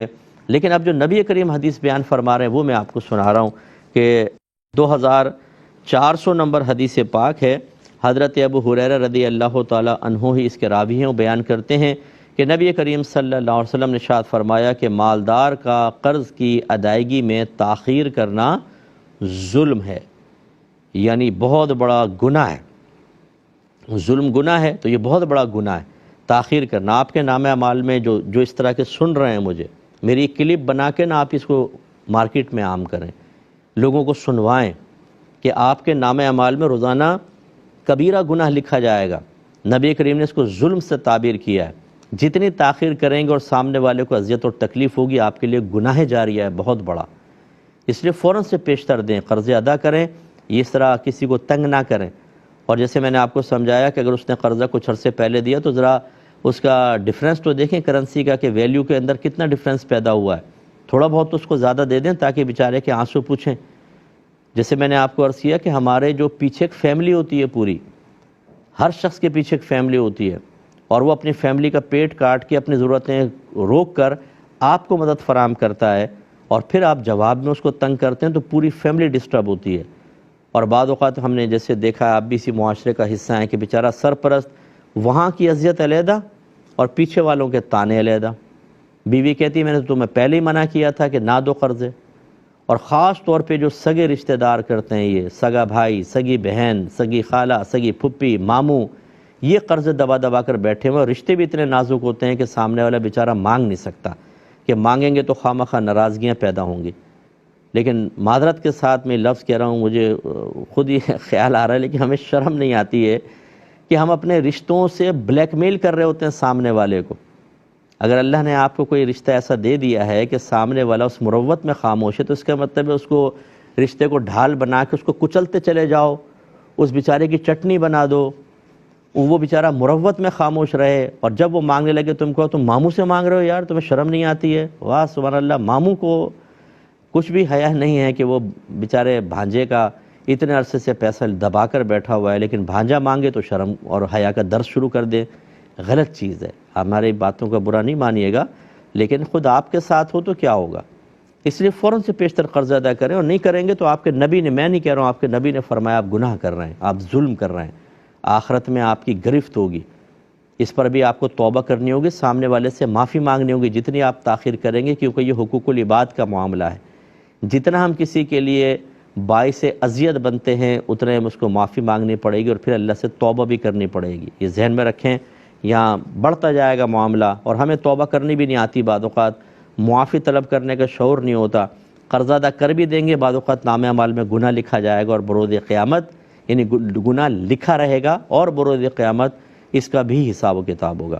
لیکن اب جو نبی کریم حدیث بیان فرما رہے ہیں وہ میں آپ کو سنا رہا ہوں کہ 2400 نمبر حدیث پاک ہے۔ حضرت ابو ہریرہ رضی اللہ تعالی عنہ ہی اس کے راوی ہیں، وہ بیان کرتے ہیں کہ نبی کریم صلی اللہ علیہ وسلم نے ارشاد فرمایا کہ مالدار کا قرض کی ادائیگی میں تاخیر کرنا ظلم ہے، یعنی بہت بڑا گناہ ہے۔ ظلم گناہ ہے تو یہ بہت بڑا گناہ ہے تاخیر کرنا۔ آپ کے نام اعمال میں جو اس طرح کے سن رہے ہیں مجھے، میری کلپ بنا کے نا آپ اس کو مارکیٹ میں عام کریں، لوگوں کو سنوائیں کہ آپ کے نام اعمال میں روزانہ کبیرہ گناہ لکھا جائے گا۔ نبی کریم نے اس کو ظلم سے تعبیر کیا ہے۔ جتنی تاخیر کریں گے اور سامنے والے کو اذیت اور تکلیف ہوگی، آپ کے لیے گناہ جاریہ ہے بہت بڑا، اس لیے فوراً سے پیشتر دیں، قرض ادا کریں، اس طرح کسی کو تنگ نہ کریں۔ اور جیسے میں نے آپ کو سمجھایا کہ اگر اس نے قرضہ کچھ عرصے پہلے دیا تو ذرا اس کا ڈیفرنس تو دیکھیں کرنسی کا، کہ ویلیو کے اندر کتنا ڈیفرنس پیدا ہوا ہے۔ تھوڑا بہت تو اس کو زیادہ دے دیں تاکہ بیچارے کے آنسو پوچھیں۔ جیسے میں نے آپ کو عرض کیا کہ ہمارے جو پیچھے ایک فیملی ہوتی ہے، پوری ہر شخص کے پیچھے ایک فیملی ہوتی ہے، اور وہ اپنی فیملی کا پیٹ کاٹ کے اپنی ضرورتیں روک کر آپ کو مدد فراہم کرتا ہے، اور پھر آپ جواب میں اس کو تنگ کرتے ہیں تو پوری فیملی ڈسٹرب ہوتی ہے۔ اور بعض اوقات ہم نے جیسے دیکھا ہے، آپ بھی اسی معاشرے کا حصہ ہیں کہ بیچارہ سرپرست وہاں کی اذیت علیحدہ اور پیچھے والوں کے تانے علیحدہ۔ بیوی کہتی میں نے تمہیں پہلے ہی منع کیا تھا کہ نہ دو قرضے۔ اور خاص طور پہ جو سگے رشتہ دار کرتے ہیں، یہ سگا بھائی، سگی بہن، سگی خالہ، سگی پھپھی، ماموں، یہ قرض دبا دبا کر بیٹھے ہوئے، اور رشتے بھی اتنے نازک ہوتے ہیں کہ سامنے والا بیچارہ مانگ نہیں سکتا، کہ مانگیں گے تو خواہ ناراضگیاں پیدا ہوں گی۔ لیکن معذرت کے ساتھ میں لفظ کہہ رہا ہوں، مجھے خود ہی خیال آ رہا ہے، لیکن ہمیں شرم نہیں آتی ہے کہ ہم اپنے رشتوں سے بلیک میل کر رہے ہوتے ہیں سامنے والے کو۔ اگر اللہ نے آپ کو کوئی رشتہ ایسا دے دیا ہے کہ سامنے والا اس مروت میں خاموش ہے، تو اس کا مطلب ہے اس کو رشتے کو ڈھال بنا کے اس کو کچلتے چلے جاؤ، اس بیچارے کی چٹنی بنا دو، وہ بیچارہ مروت میں خاموش رہے، اور جب وہ مانگنے لگے تم کہو تم ماموں سے مانگ رہے ہو، یار تمہیں شرم نہیں آتی ہے؟ واہ سبحان اللہ، ماموں کو کچھ بھی حیا نہیں ہے کہ وہ بیچارے بھانجے کا اتنے عرصے سے پیسہ دبا کر بیٹھا ہوا ہے، لیکن بھانجا مانگے تو شرم اور حیا کا درس شروع کر دے۔ غلط چیز ہے، ہماری باتوں کا برا نہیں مانیے گا، لیکن خود آپ کے ساتھ ہو تو کیا ہوگا؟ اس لیے فوراً سے پیشتر قرض ادا کریں، اور نہیں کریں گے تو آپ کے نبی نے، میں نہیں کہہ رہا ہوں، آپ کے نبی نے فرمایا آپ گناہ کر رہے ہیں، آپ ظلم کر رہے ہیں، آخرت میں آپ کی گرفت ہوگی۔ اس پر بھی آپ کو توبہ کرنی ہوگی، سامنے والے سے معافی مانگنی ہوگی جتنی آپ تاخیر کریں گے، کیونکہ یہ حقوق العباد کا معاملہ ہے۔ جتنا ہم کسی کے لیے باعث اذیت بنتے ہیں اتنے ہم اس کو معافی مانگنی پڑے گی، اور پھر اللہ سے توبہ بھی کرنی پڑے گی۔ یہ ذہن میں رکھیں، یہاں بڑھتا جائے گا معاملہ، اور ہمیں توبہ کرنی بھی نہیں آتی، بعض اوقات معافی طلب کرنے کا شعور نہیں ہوتا، قرض ادا کر بھی دیں گے، بعض اوقات نامہ اعمال میں گناہ لکھا جائے گا، اور بروز قیامت یعنی گناہ لکھا رہے گا، اور بروز قیامت اس کا بھی حساب و کتاب ہوگا۔